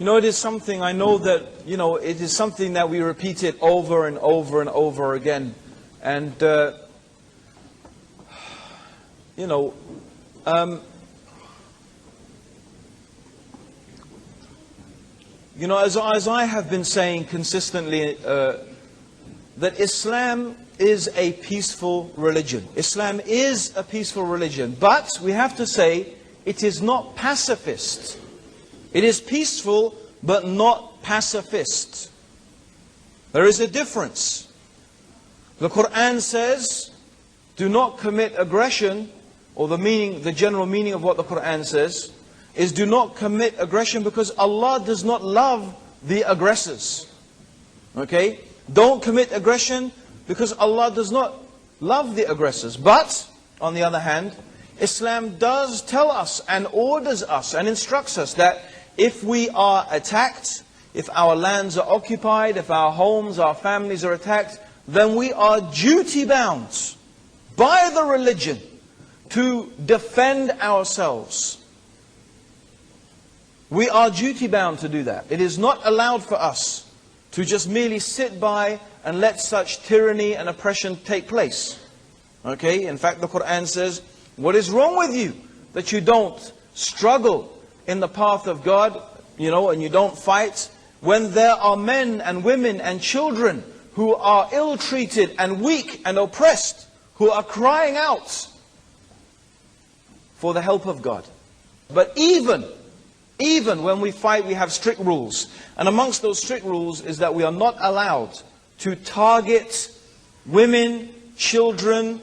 It is something, I know that, it is something that we repeat it over and over and over again. And, as I have been saying consistently, that Islam is a peaceful religion. Islam is a peaceful religion. But we have to say, it is not pacifist. It is peaceful, but not pacifist. There is a difference. The Quran says, do not commit aggression, or the general meaning of what the Quran says, is do not commit aggression because Allah does not love the aggressors. Okay? Don't commit aggression because Allah does not love the aggressors. But, on the other hand, Islam does tell us and orders us and instructs us that if we are attacked, if our lands are occupied, if our homes, our families are attacked, then we are duty bound by the religion to defend ourselves. We are duty bound to do that. It is not allowed for us to just merely sit by and let such tyranny and oppression take place. Okay? In fact, the Quran says, what is wrong with you that you don't struggle in the path of God, and you don't fight when there are men and women and children who are ill-treated and weak and oppressed, who are crying out for the help of God. But even when we fight, we have strict rules. And amongst those strict rules is that we are not allowed to target women, children.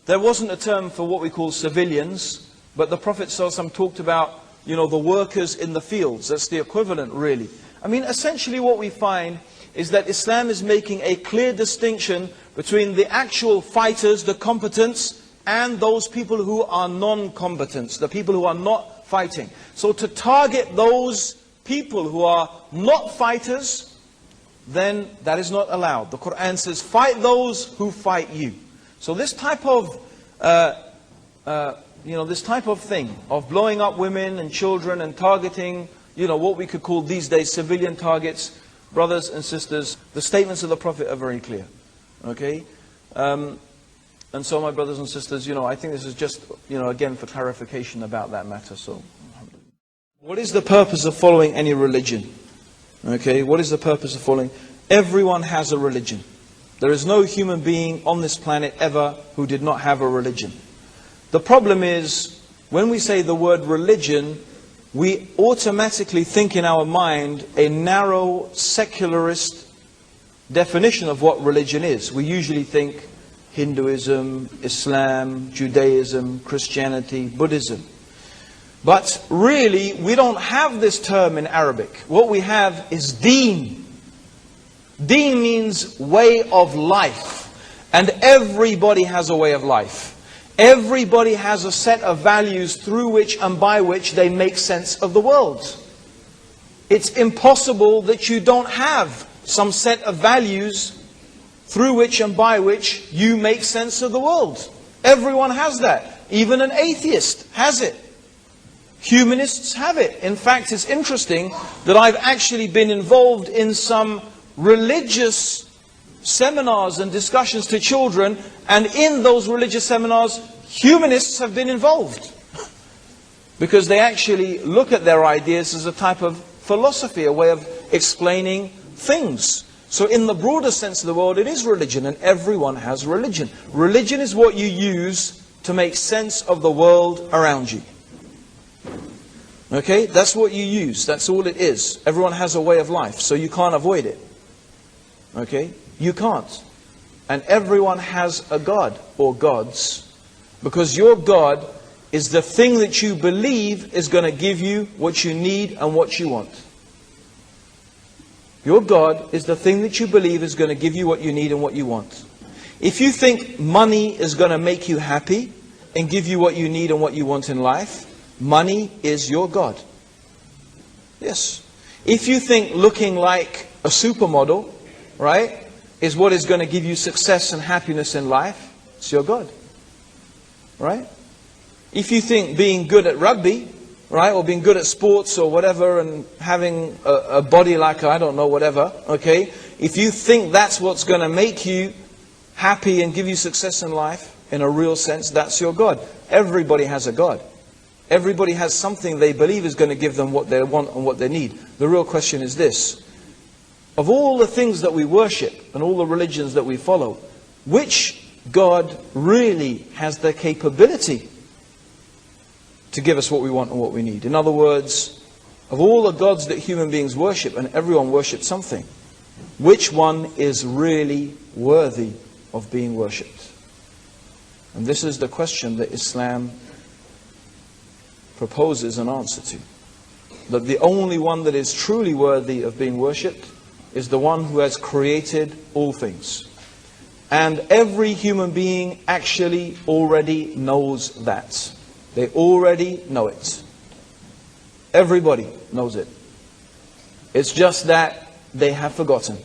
There wasn't a term for what we call civilians, but the Prophet ﷺ talked about, the workers in the fields. That's the equivalent, really. I mean, essentially what we find is that Islam is making a clear distinction between the actual fighters, the combatants, and those people who are non-combatants, the people who are not fighting. So to target those people who are not fighters, then that is not allowed. The Quran says, fight those who fight you. So this type of, this type of thing, of blowing up women and children and targeting, what we could call these days civilian targets, brothers and sisters, the statements of the Prophet are very clear. Okay? And so my brothers and sisters, I think this is just, again for clarification about that matter. So, what is the purpose of following any religion? Okay, what is the purpose of following? Everyone has a religion. There is no human being on this planet ever who did not have a religion. The problem is, when we say the word religion, we automatically think in our mind a narrow, secularist definition of what religion is. We usually think Hinduism, Islam, Judaism, Christianity, Buddhism. But really, we don't have this term in Arabic. What we have is deen. Deen means way of life. And everybody has a way of life. Everybody has a set of values through which and by which they make sense of the world. It's impossible that you don't have some set of values through which and by which you make sense of the world. Everyone has that. Even an atheist has it. Humanists have it. In fact, it's interesting that I've actually been involved in some religious seminars and discussions to children, and in those religious seminars, humanists have been involved. Because they actually look at their ideas as a type of philosophy, a way of explaining things. So in the broader sense of the word, it is religion, and everyone has religion. Religion is what you use to make sense of the world around you. Okay, that's what you use, that's all it is. Everyone has a way of life, so you can't avoid it. Okay, you can't. And everyone has a God or gods, because your God is the thing that you believe is going to give you what you need and what you want. Your God is the thing that you believe is going to give you what you need and what you want. If you think money is going to make you happy and give you what you need and what you want in life, money is your God. Yes. If you think looking like a supermodel, right, is what is going to give you success and happiness in life, it's your God. Right? If you think being good at rugby, right, or being good at sports or whatever, and having a body like, I don't know, whatever, okay, if you think that's what's going to make you happy and give you success in life, in a real sense, that's your God. Everybody has a God. Everybody has something they believe is going to give them what they want and what they need. The real question is this: of all the things that we worship and all the religions that we follow, which God really has the capability to give us what we want and what we need? In other words, of all the gods that human beings worship, and everyone worships something, which one is really worthy of being worshipped? And this is the question that Islam proposes an answer to. That the only one that is truly worthy of being worshipped is the one who has created all things. And every human being actually already knows that. They already know it. Everybody knows it. It's just that they have forgotten.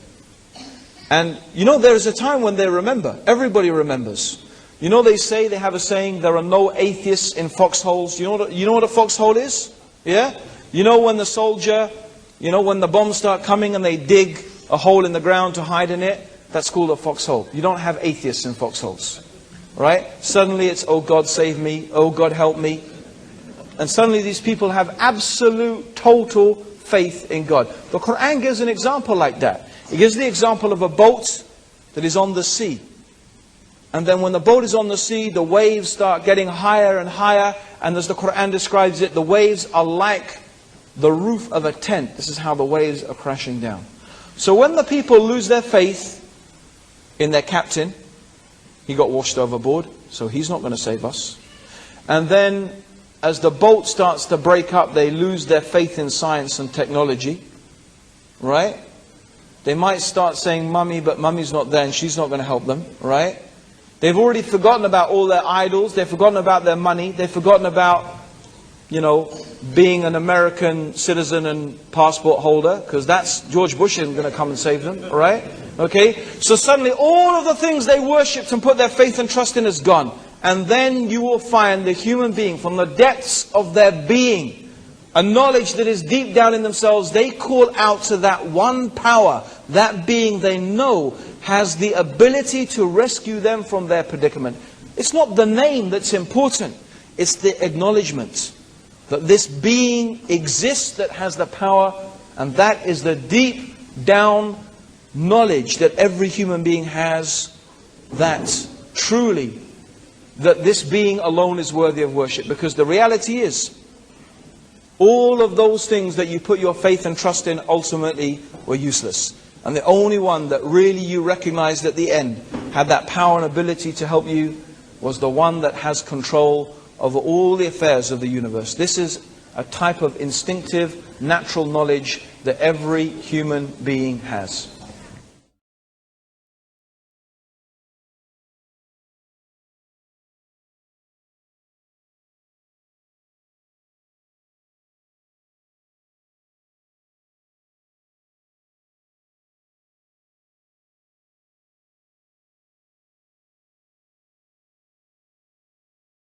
And you know, there is a time when they remember. Everybody remembers. You know, they say, they have a saying, there are no atheists in foxholes. You know what a foxhole is? Yeah? You know when the soldier, when the bombs start coming and they dig a hole in the ground to hide in it? That's called a foxhole. You don't have atheists in foxholes. Right? Suddenly it's, oh God save me, oh God help me. And suddenly these people have absolute, total faith in God. The Quran gives an example like that. It gives the example of a boat that is on the sea. And then when the boat is on the sea, the waves start getting higher and higher. And as the Quran describes it, the waves are like the roof of a tent. This is how the waves are crashing down. So when the people lose their faith in their captain, he got washed overboard, so he's not going to save us. And then as the boat starts to break up, they lose their faith in science and technology. Right? They might start saying, Mummy, but Mummy's not there and she's not going to help them. Right? They've already forgotten about all their idols. They've forgotten about their money. They've forgotten about, being an American citizen and passport holder, because that's George Bush isn't going to come and save them, right? Okay? So suddenly all of the things they worshipped and put their faith and trust in is gone. And then you will find the human being, from the depths of their being, a knowledge that is deep down in themselves, they call out to that one power, that being they know has the ability to rescue them from their predicament. It's not the name that's important, it's the acknowledgement that this being exists that has the power, and that is the deep down knowledge that every human being has, that truly, that this being alone is worthy of worship. Because the reality is, all of those things that you put your faith and trust in ultimately were useless. And the only one that really you recognized at the end had that power and ability to help you was the one that has control over all the affairs of the universe. This is a type of instinctive, natural knowledge that every human being has.